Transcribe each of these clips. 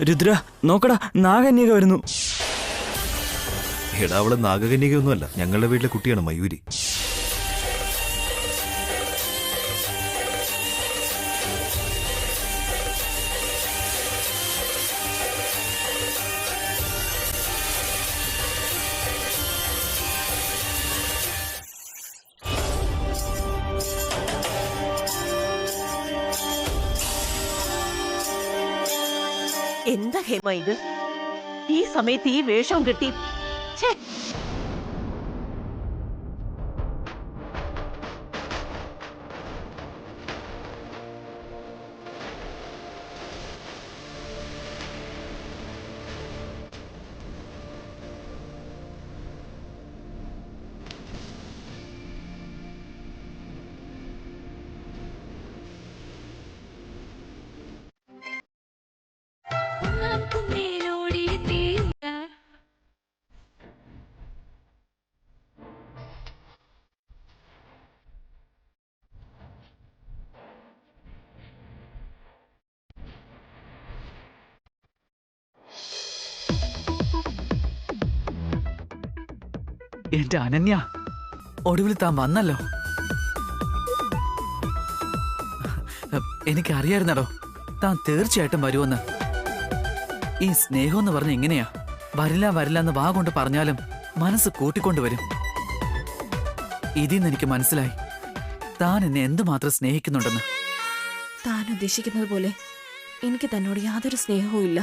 രുദ്ര നോക്കടാ, നാഗന്യക വരുന്നു. എടാ, അവള് നാഗകന്യകയൊന്നുമല്ല, ഞങ്ങളുടെ വീട്ടിലെ കുട്ടിയാണ് മയൂരി. എന്താ ഹേമ ഇത്? ഈ സമയത്ത് ഈ വേഷം കിട്ടി? എന്റെ അനന്യ, ഒടുവിൽ താൻ വന്നല്ലോ. എനിക്കറിയായിരുന്നടോ താൻ തീർച്ചയായിട്ടും വരുമെന്ന്. ഈ സ്നേഹം എന്ന് പറഞ്ഞ ഇങ്ങനെയാ, വരില്ല വരില്ല എന്ന് വാ കൊണ്ട് പറഞ്ഞാലും മനസ്സ് കൂട്ടിക്കൊണ്ടുവരും. ഇതിന്ന് എനിക്ക് മനസ്സിലായി താൻ എന്നെ എന്തുമാത്രം സ്നേഹിക്കുന്നുണ്ടെന്ന്. താൻ ഉദ്ദേശിക്കുന്നത് പോലെ എനിക്ക് തന്നോട് യാതൊരു സ്നേഹവും ഇല്ല.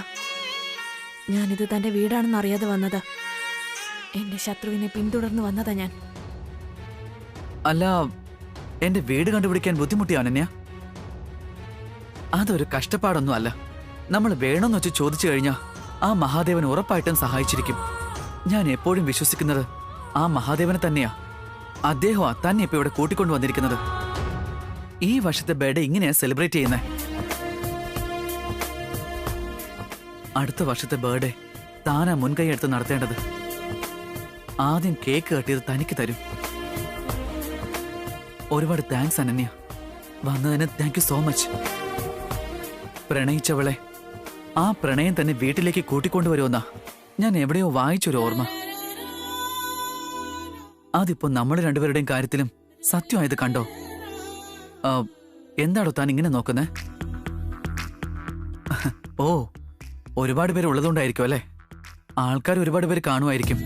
ഞാനിത് തന്റെ വീടാണെന്ന് അറിയാതെ വന്നതാ. എന്റെ ശത്രുവിനെ പിന്തുടർന്ന് വന്നതാ ഞാൻ. അല്ല, എന്റെ വീട് കണ്ടുപിടിക്കാൻ ബുദ്ധിമുട്ടിയോ അനന്യ? അതൊരു കഷ്ടപ്പാടൊന്നും അല്ല. നമ്മൾ വേണമെന്ന് വെച്ച് ചോദിച്ചു കഴിഞ്ഞാൽ ആ മഹാദേവൻ ഉറപ്പായിട്ടും സഹായിച്ചിരിക്കും. ഞാൻ എപ്പോഴും വിശ്വസിക്കുന്നത് ആ മഹാദേവനെ തന്നെയാ. അദ്ദേഹമാ തന്നെ ഇപ്പൊ ഇവിടെ കൂട്ടിക്കൊണ്ടു വന്നിരിക്കുന്നത്. ഈ വർഷത്തെ ബർത്ത്ഡേ ഇങ്ങനെയാ സെലിബ്രേറ്റ് ചെയ്യുന്നേ. അടുത്ത വർഷത്തെ ബർത്ത്ഡേ താനാ മുൻകൈ എടുത്ത് നടത്തേണ്ടത്. ആദ്യം കേക്ക് കട്ടിയത് തനിക്ക് തരും. ഒരുപാട് താങ്ക്സ് അനന്യ, വന്നതിന് താങ്ക് യു സോ മച്ച്. പ്രണയിച്ചവളെ ആ പ്രണയം തന്നെ വീട്ടിലേക്ക് കൂട്ടിക്കൊണ്ടുവരുമെന്നാ ഞാൻ എവിടെയോ വായിച്ചൊരു ഓർമ്മ. അതിപ്പോ നമ്മുടെ രണ്ടുപേരുടെയും കാര്യത്തിലും സത്യമായത് കണ്ടോ? എന്താണോ താൻ ഇങ്ങനെ നോക്കുന്നേ? ഓ, ഒരുപാട് പേര് ഉള്ളതുകൊണ്ടായിരിക്കും അല്ലേ? ആൾക്കാർ ഒരുപാട് പേര് കാണുമായിരിക്കും.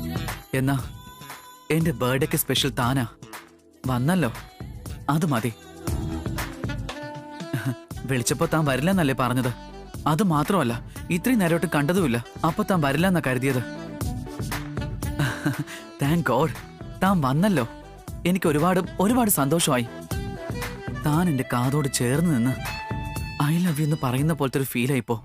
എന്നാ എന്റെ ബർത്ത്ഡേക്ക് സ്പെഷ്യൽ താനാ വന്നല്ലോ, അത് മതി. വിളിച്ചപ്പോ താൻ വരില്ലെന്നല്ലേ പറഞ്ഞത്? അത് മാത്രമല്ല, ഇത്രയും നേരമായിട്ട് കണ്ടതുമില്ല. അപ്പൊ താൻ വരില്ലെന്നാ കരുതിയത്. താങ്ക് ഗോഡ് താൻ വന്നല്ലോ. എനിക്ക് ഒരുപാട് സന്തോഷമായി. താൻ എന്റെ കാതോട് ചേർന്ന് നിന്ന് ഐ ലവ് യു എന്ന് പറയുന്ന പോലത്തെ ഒരു ഫീലായിപ്പോ.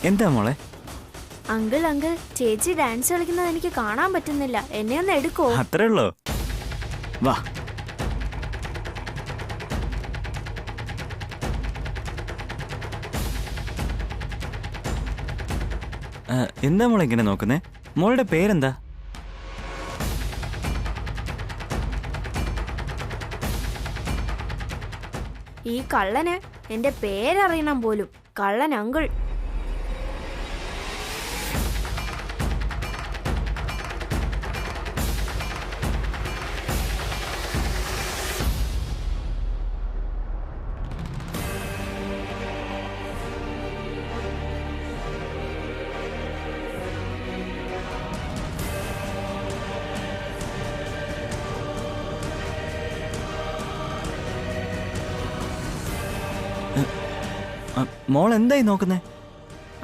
എന്താ മോളെ? അങ്കിൾ ചേച്ചി ഡാൻസ് കളിക്കുന്നത് എനിക്ക് കാണാൻ പറ്റുന്നില്ല. എന്നെ ഒന്ന് എടുക്കോ? അത്രേ ഉള്ളോ? വാ. എന്താ മോളെ ഇങ്ങനെ നോക്കുന്നേ? മോളുടെ പേരെന്താ? ഈ കള്ളന് എന്റെ പേരറിയണം പോലും. കള്ളൻ അങ്കിൾ. മോൾ എന്തായി നോക്കുന്നേ?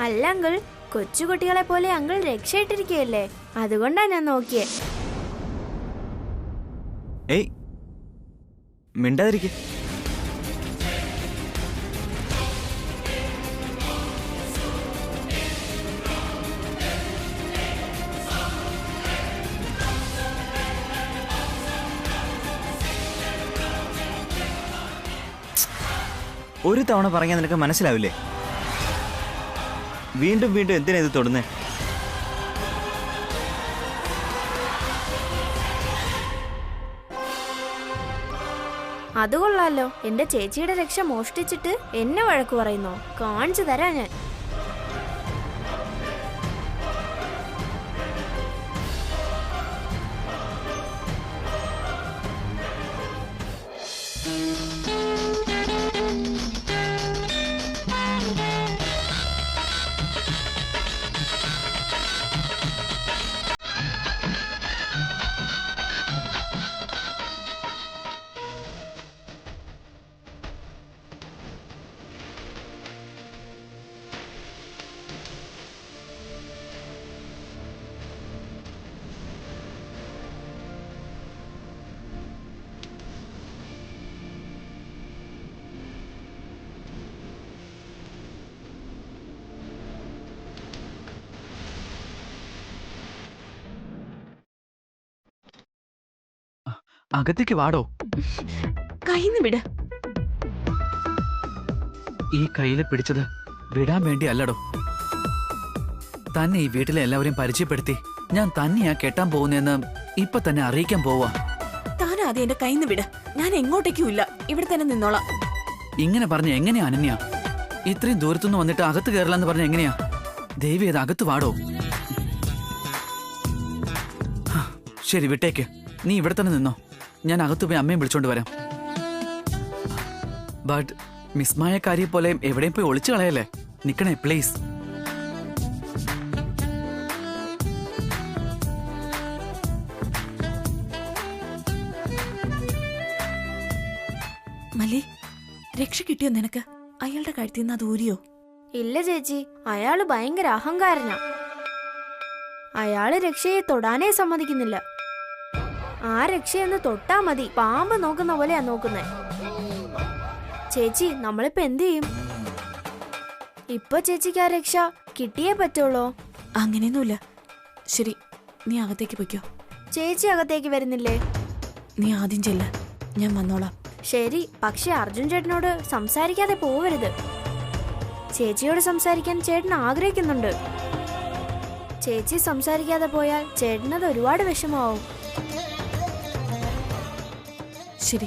അല്ല അങ്കിൾ, കൊച്ചുകുട്ടികളെ പോലെ അങ്കിൾ രക്ഷയിട്ടിരിക്കുകയല്ലേ, അതുകൊണ്ടാ ഞാൻ നോക്കിയേ. ഏയ് മിണ്ടാതിരിക്കെ. ഒരു തവണ പറഞ്ഞാൽ നിനക്ക് മനസ്സിലാവില്ലേ? വീണ്ടും വീണ്ടും എന്തിനാ ഇത് തൊടുന്നേ? അത് കൊള്ളാലോ, എന്റെ ചേച്ചിയുടെ രക്ഷ മോഷ്ടിച്ചിട്ട് എന്നെ വഴക്ക് പറയുന്നോ? കാണിച്ചു തരാ ഞാൻ. അകത്തേക്ക് വാടോ. കൈന്ന് വിട്. ഈ കയ്യില് പിടിച്ചത് വിടാൻ വേണ്ടി അല്ലടോ. തന്നെ ഈ വീട്ടിലെ എല്ലാവരെയും പരിചയപ്പെടുത്തി ഞാൻ തന്നെയാ കെട്ടാൻ പോകുന്നതെന്ന് ഇപ്പൊ തന്നെ അറിയിക്കാൻ പോവാ. താൻ ആദ്യം എന്റെ കൈന്ന് വിട്. ഞാൻ എങ്ങോട്ടേക്കും ഇല്ല, ഇവിടെ തന്നെ നിന്നോളാം. ഇങ്ങനെ പറഞ്ഞ എങ്ങനെയാ അനന്യ? ഇത്രയും ദൂരത്തുനിന്ന് വന്നിട്ട് അകത്ത് കയറില്ലെന്ന് പറഞ്ഞ എങ്ങനെയാ? ദേവി അത് അകത്ത് വാടോ. ശരി വിട്ടേക്ക്, നീ ഇവിടെ തന്നെ നിന്നോ. ഞാൻ അകത്തു പോയി അമ്മയും വിളിച്ചോണ്ട് വരാം. ബട്ട് മിസ്മായക്കാരിയെ പോലെ എവിടെയും പോയി ഒളിച്ചു കളയല്ലേ. നിക്കണേ പ്ലീസ്. മല്ലി, രക്ഷ കിട്ടിയോ നിനക്ക്? അയാളുടെ കഴുത്തിൽ നിന്ന് അത് ഊരിയോ? ഇല്ല ചേച്ചി, അയാള് ഭയങ്കര അഹങ്കാരനാ. അയാള് രക്ഷയെ തൊടാനേ സമ്മതിക്കുന്നില്ല. ആ രക്ഷയെന്ന് തൊട്ടാ മതി പാമ്പ് നോക്കുന്ന പോലെയാ നോക്കുന്നേ. ചേച്ചി, നമ്മളിപ്പോ എന്ത് ചെയ്യും? ഇപ്പൊ ചേച്ചിക്ക് ആ രക്ഷ കിട്ടിയേ പറ്റുള്ളൂ. അങ്ങനെയൊന്നുമില്ല. ശരി, നീ അകത്തേക്ക് പൊയ്ക്കോ. ചേച്ചി അകത്തേക്ക് വരുന്നില്ലേ? നീ ആദ്യം ചെല്ല, ഞാൻ വന്നോളാം. ശരി, പക്ഷെ അർജുൻ ചേട്ടനോട് സംസാരിക്കാതെ പോവരുത്. ചേച്ചിയോട് സംസാരിക്കാൻ ചേട്ടൻ ആഗ്രഹിക്കുന്നുണ്ട്. ചേച്ചി സംസാരിക്കാതെ പോയാൽ ചേട്ടനത് ഒരുപാട് വിഷമാവും. ശരി.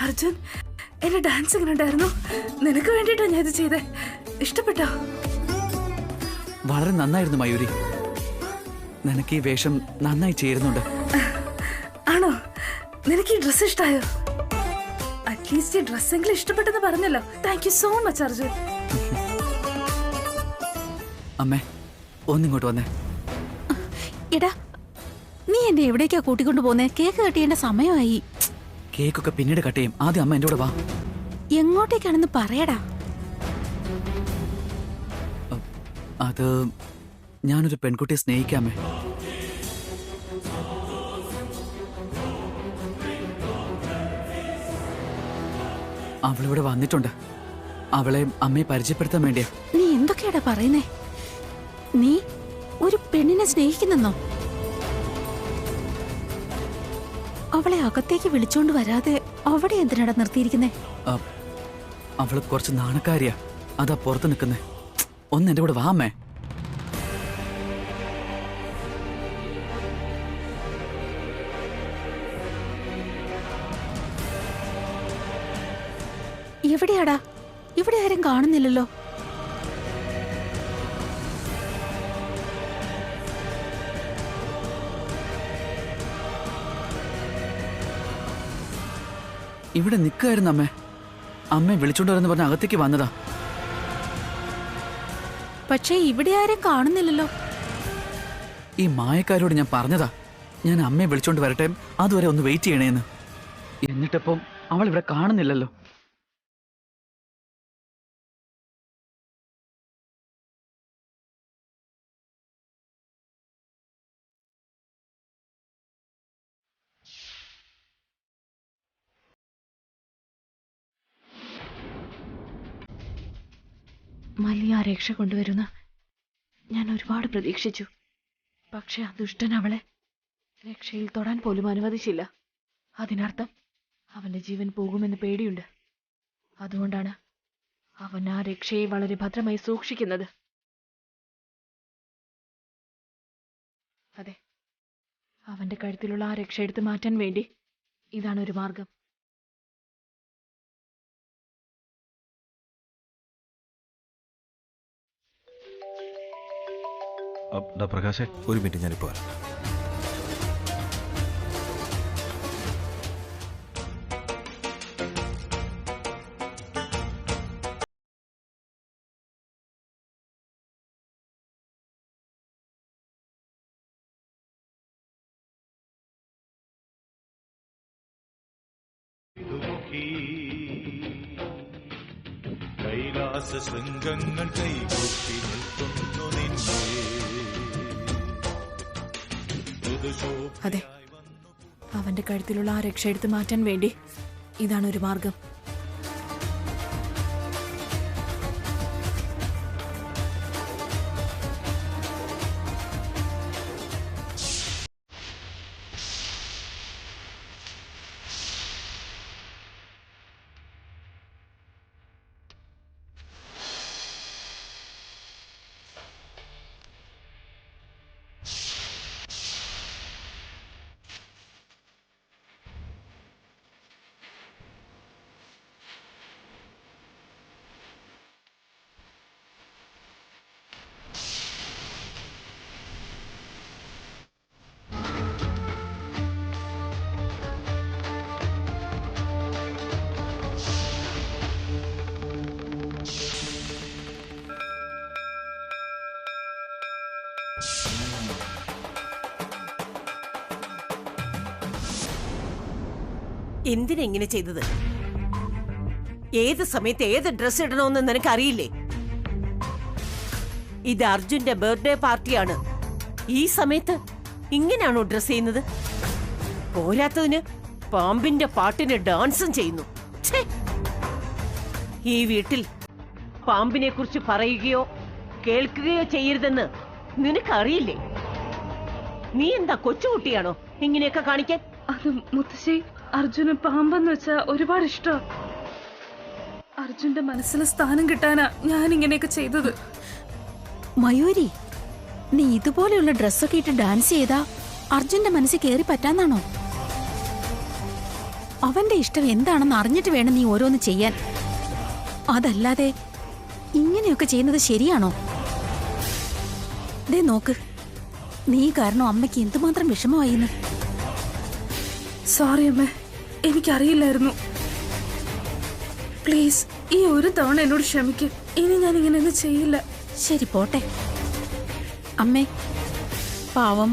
അർജുൻ, എന്റെ ഡാൻസ് എങ്ങനെ ഉണ്ടായിരുന്നു? നിനക്ക് വേണ്ടിട്ടാ ഞാൻ ഇത് ചെയ്തേ. ഇഷ്ടപ്പെട്ടോ? വളരെ നന്നായിരുന്നു മയൂരി. നിനക്ക് ഈ വേഷം നന്നായി ചേരുന്നുണ്ട്. ആണോ? നിനക്ക് ഈ ഡ്രസ് ഇഷ്ടായോ? അറ്റ്ലീസ്റ്റ് ഈ ഡ്രസ്സെങ്കിലും ഇഷ്ടപ്പെട്ടെന്ന് പറഞ്ഞല്ലോ. Thank you so much Arjun. അമ്മേ, ഒന്നിങ്ങോട്ട് വന്നേ. എടാ, നീ എന്നെ എവിടേക്കാ കൂട്ടിക്കൊണ്ടു പോന്നേ? കേക്ക് കട്ടിയേണ്ട സമയമായി. കേക്കൊക്കെ പിന്നീട് കട്ട് ചെയ്യും. ആദ്യം അമ്മ എന്റെ കൂടെ വാ. എങ്ങോട്ടേക്കാണെന്ന് പറയടാ. അത് ഞാനൊരു പെൺകുട്ടിയെ സ്നേഹിക്കാമേ. അവളിവിടെ വന്നിട്ടുണ്ട്. അവളെ അമ്മയെ പരിചയപ്പെടുത്താൻ വേണ്ടിയാ. നീ എന്തൊക്കെയാടാ പറയുന്നേ? നീ ഒരു പെണ്ണിനെ സ്നേഹിക്കുന്നെന്നോ? അവളെ അകത്തേക്ക് വിളിച്ചോണ്ട് വരാതെ അവിടെ എന്തിനാടാ നിർത്തിയിരിക്കുന്നേ? അവള് കുറച്ച് നാണക്കാരിയാ, അതാ പുറത്ത് നിൽക്കുന്നേ. ഒന്ന് എന്റെ കൂടെ വാ അമ്മേ. എവിടെയാടാ? ഇവിടെ ആരും കാണുന്നില്ലല്ലോ. ഇവിടെ നിൽക്കായിരുന്നു അമ്മേ. അമ്മയെ വിളിച്ചോണ്ട് വരെന്ന് പറഞ്ഞ അകത്തേക്ക് വന്നതാ. പക്ഷേ ഇവിടെ ആരും കാണുന്നില്ലല്ലോ. ഈ മായക്കാരോട് ഞാൻ പറഞ്ഞതാ, ഞാൻ അമ്മയെ വിളിച്ചോണ്ട് വരട്ടെ, അതുവരെ ഒന്ന് വെയിറ്റ് ചെയ്യണേന്ന്. എന്നിട്ടിപ്പം അവൾ ഇവിടെ കാണുന്നില്ലല്ലോ. മല്ലി ആ രക്ഷ കൊണ്ടുവരുന്ന ഞാൻ ഒരുപാട് പ്രതീക്ഷിച്ചു. പക്ഷെ ആ ദുഷ്ടൻ അവളെ രക്ഷയിൽ തൊടാൻ പോലും അനുവദിച്ചില്ല. അതിനർത്ഥം അവന്റെ ജീവൻ പോകുമെന്ന് പേടിയുണ്ട്. അതുകൊണ്ടാണ് അവൻ ആ രക്ഷയെ വളരെ ഭദ്രമായി സൂക്ഷിക്കുന്നത്. അതെ, അവന്റെ കഴുത്തിലുള്ള ആ രക്ഷ എടുത്ത് മാറ്റാൻ വേണ്ടി ഇതാണ് ഒരു മാർഗം. പ്രകാശേ, ഒരു മിനിറ്റ്, ഞാനിപ്പോ വരാം. കൈലാസ ശൃംഗങ്ങൾ കൈകൂപ്പി നിൽക്കുന്നു നിന്നെ. അതെ, അവന്റെ കഴുത്തിലുള്ള ആ രക്ഷ എടുത്ത് മാറ്റാൻ വേണ്ടി ഇതാണ് ഒരു മാർഗം. എന്തിനെങ്ങനെ ചെയ്തത്? ഏത് സമയത്ത് ഏത് ഡ്രസ് ഇടണമെന്ന് നിനക്കറിയില്ലേ? ഇത് അർജുന്റെ ബർത്ത്ഡേ പാർട്ടിയാണ്. ഈ സമയത്ത് ഇങ്ങനെയാണോ ഡ്രസ് ചെയ്യുന്നത്? പോരാത്തതിന് പാമ്പിന്റെ പാട്ടിന് ഡാൻസും ചെയ്യുന്നു. ഛേ! ഈ വീട്ടിൽ പാമ്പിനെ കുറിച്ച് പറയുകയോ കേൾക്കുകയോ ചെയ്യരുതെന്ന് നിനക്കറിയില്ലേ? നീ എന്താ കൊച്ചുകുട്ടിയാണോ ഇങ്ങനെയൊക്കെ കാണിക്കാൻ? അത് മുത്തശ്ശി, അർജുന് പാമ്പെന്ന് വെച്ചാ ഒരുപാട് ഇഷ്ടം. അർജുന്റെ മനസ്സിൽ സ്ഥാനം കിട്ടാനാ ഞാൻ ഇങ്ങനെയൊക്കെ ചെയ്തത്. മയൂരി, നീ ഇതുപോലെയുള്ള ഡ്രസ്സൊക്കെ ഇട്ട് ഡാൻസ് ചെയ്താ അർജുന്റെ മനസ്സിൽ കയറി പറ്റാന്നാണോ? അവന്റെ ഇഷ്ടം എന്താണെന്ന് അറിഞ്ഞിട്ട് വേണം നീ ഓരോന്ന് ചെയ്യാൻ. അതല്ലാതെ ഇങ്ങനെയൊക്കെ ചെയ്യുന്നത് ശരിയാണോ? ദേ നോക്ക്, നീ കാരണം അമ്മയ്ക്ക് എന്തുമാത്രം വിഷമമായിന്ന്. സോറി അമ്മേ, എനിക്കറിയില്ലായിരുന്നു. പ്ലീസ്, ഈ ഒരു തവണ എന്നോട് ക്ഷമിക്കും. ഇനി ഞാൻ ഇങ്ങനെയൊന്നും ചെയ്യില്ല. ശരി, പോട്ടെ. അമ്മേ, പാവം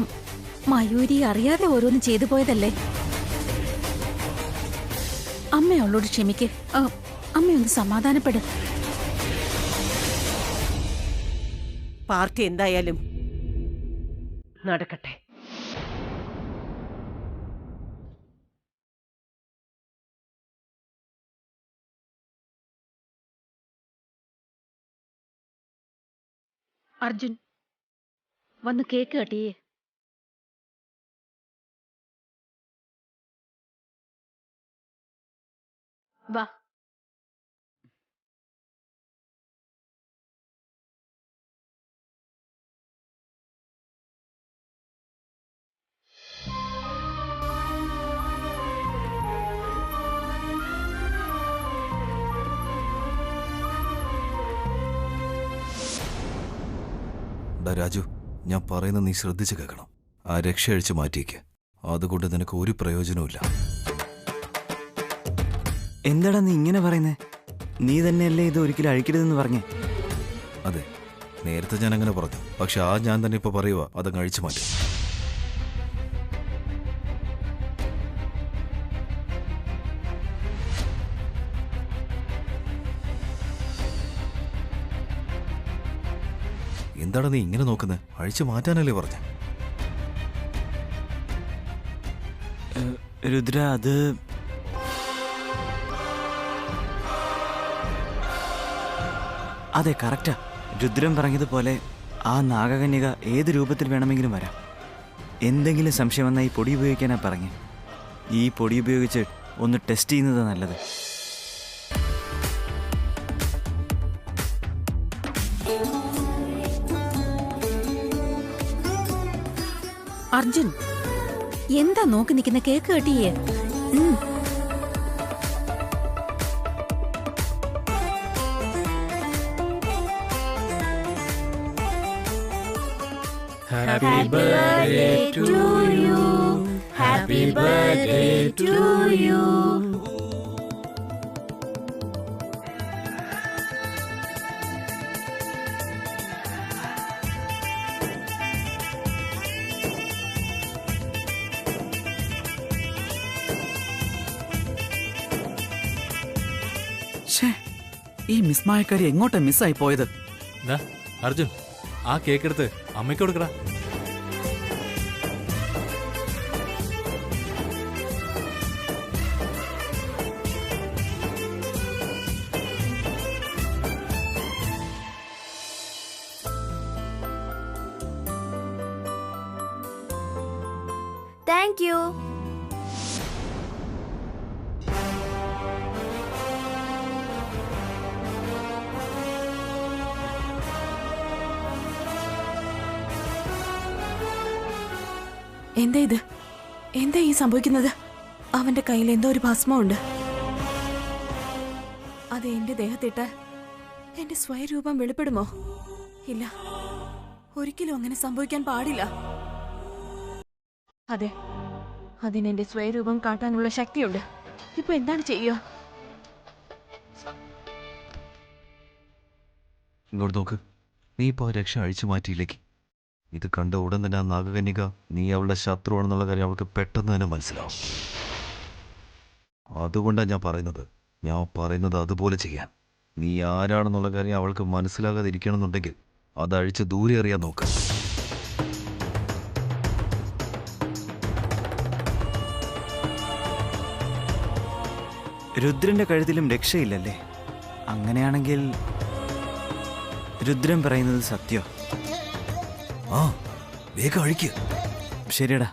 മയൂരി അറിയാതെ ഓരോന്ന് ചെയ്തു പോയതല്ലേ. അമ്മ അവളോട് ക്ഷമിക്ക്. അമ്മയൊന്ന് സമാധാനപ്പെട്. പാർട്ടി എന്തായാലും നടക്കട്ടെ. അർജുൻ, വന്ന് കേക്ക് കട്ടിയേ. വാ. രാജു, ഞാൻ പറയുന്നത് നീ ശ്രദ്ധിച്ചു കേൾക്കണം. ആ രക്ഷ അഴിച്ചു മാറ്റിയേക്ക്. അതുകൊണ്ട് നിനക്ക് ഒരു പ്രയോജനവുമില്ല. എന്താടാ നീ ഇങ്ങനെ പറയുന്നേ? നീ തന്നെയല്ലേ ഇത് ഒരിക്കലും അഴിക്കരുതെന്ന് പറഞ്ഞേ? അതെ, നേരത്തെ ഞാൻ അങ്ങനെ പറഞ്ഞു. പക്ഷെ ഞാൻ തന്നെ ഇപ്പൊ പറയുക, അതങ്ങ് അഴിച്ചു മാറ്റും. എന്താണ് നീ ഇങ്ങനെ നോക്കുന്നത്? അഴിച്ചു മാറ്റാനല്ലേ പറഞ്ഞ? രുദ്ര, അത് അതെ, കറക്റ്റാ. രുദ്രൻ പറഞ്ഞതുപോലെ ആ നാഗകന്യക ഏത് രൂപത്തിൽ വേണമെങ്കിലും വരാം. എന്തെങ്കിലും സംശയം വന്നാൽ ഈ പൊടി ഉപയോഗിക്കാനാ പറഞ്ഞേ. ഈ പൊടി ഉപയോഗിച്ച് ഒന്ന് ടെസ്റ്റ് ചെയ്യുന്നത് നല്ലത്. അർജുൻ, എന്താ നോക്കി നിൽക്കുന്ന? Cake കെട്ടിയേ. Happy birthday to you. Happy birthday to you. ഈ മിസ്മായക്കാരി എങ്ങോട്ടാ മിസ്സായി പോയത്? അർജുൻ, ആ കേക്ക് എടുത്ത് അമ്മയ്ക്ക് കൊടുക്കടാ. Thank you. എന്താ ഇത്? എന്താ ഈ സംഭവിക്കുന്നത്? അവന്റെ കയ്യിൽ എന്തോ ഒരു ഭസ്മമുണ്ട്. അത് എന്റെ ദേഹത്തിട്ട് എന്റെ സ്വയരൂപം വെളിപ്പെടുമോ? ഇല്ല, ഒരിക്കലും അങ്ങനെ സംഭവിക്കാൻ പാടില്ല. അതെ, അതിനെന്റെ സ്വയരൂപം കാട്ടാനുള്ള ശക്തിയുണ്ട്. ഇപ്പൊ എന്താണ് ചെയ്യുക? ഇങ്ങോട്ട് നോക്ക്. നീ ഇപ്പോൾ രക്ഷ അഴിച്ചു മാറ്റിയില്ലെങ്കിൽ ഇത് കണ്ട ഉടൻ തന്നെ ആ നാഗകന്യക നീ അവളുടെ ശത്രുവാണെന്നുള്ള കാര്യം അവൾക്ക് പെട്ടെന്ന് തന്നെ മനസ്സിലാവും. അതുകൊണ്ടാണ് ഞാൻ പറയുന്നത് അതുപോലെ ചെയ്യാൻ. നീ ആരാണെന്നുള്ള കാര്യം അവൾക്ക് മനസ്സിലാകാതിരിക്കണമെന്നുണ്ടെങ്കിൽ അത് അഴിച്ച് ദൂരെ എറിയാൻ നോക്ക്. രുദ്രന്റെ കഴുത്തിലും രക്ഷയില്ലല്ലേ? അങ്ങനെയാണെങ്കിൽ രുദ്രൻ പറയുന്നത് സത്യം. ആ, വേഗം അഴിക്ക്. ശരിയടാ.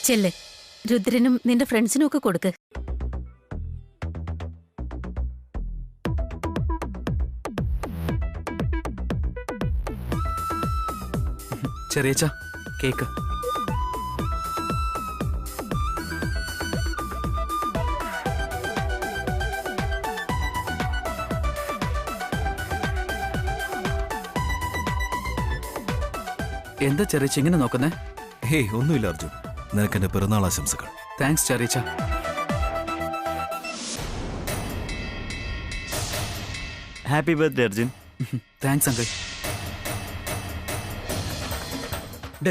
ചെല്ല്, രുദ്രനും നിന്റെ ഫ്രണ്ട്സിനും ഒക്കെ കൊടുക്ക്. ചെറിയച്ച, കേക്ക്. എന്താ ചെറിയച്ച ഇങ്ങനെ നോക്കുന്നേ? ഹേയ്, ഒന്നുമില്ല അർജുൻ. നിനക്ക് എന്റെ പിറന്നാൾ ആശംസകൾ. താങ്ക്സ് ചെറിയച്ച. Happy birthday Arjun. Thanks uncle.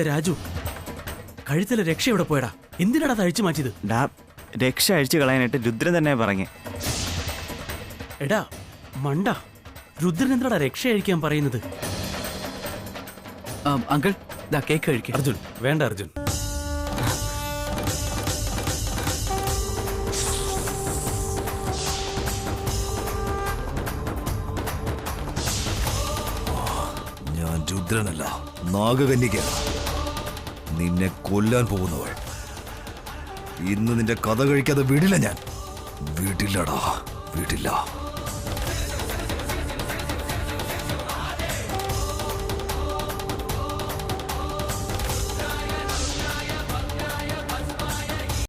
Raju, കഴുത്തിലെ രക്ഷ എവിടെ പോയടാ? എന്തിനാടാ അത് അഴിച്ചു മാറ്റിയത്? ഡാ, രക്ഷ അഴിച്ചു കളയാനായിട്ട് രുദ്രൻ തന്നെ പറഞ്ഞേ. എടാ മണ്ട, രുദ്രൻ എന്താടാ രക്ഷ അഴിക്കാൻ പറയുന്നത്? അങ്കിൾ, ദാ കേക്ക് കഴിക്കും. അർജുൻ വേണ്ട. അർജുൻ, ഞാൻ രുദ്രനല്ല, നാഗകന്യകയാണ്. നിന്നെ കൊല്ലാൻ പോകുന്നവൾ. ഇന്ന് നിന്റെ കഥ കഴിക്കാതെ വിടില്ല ഞാൻ. വിടില്ലടാ, വിടില്ല.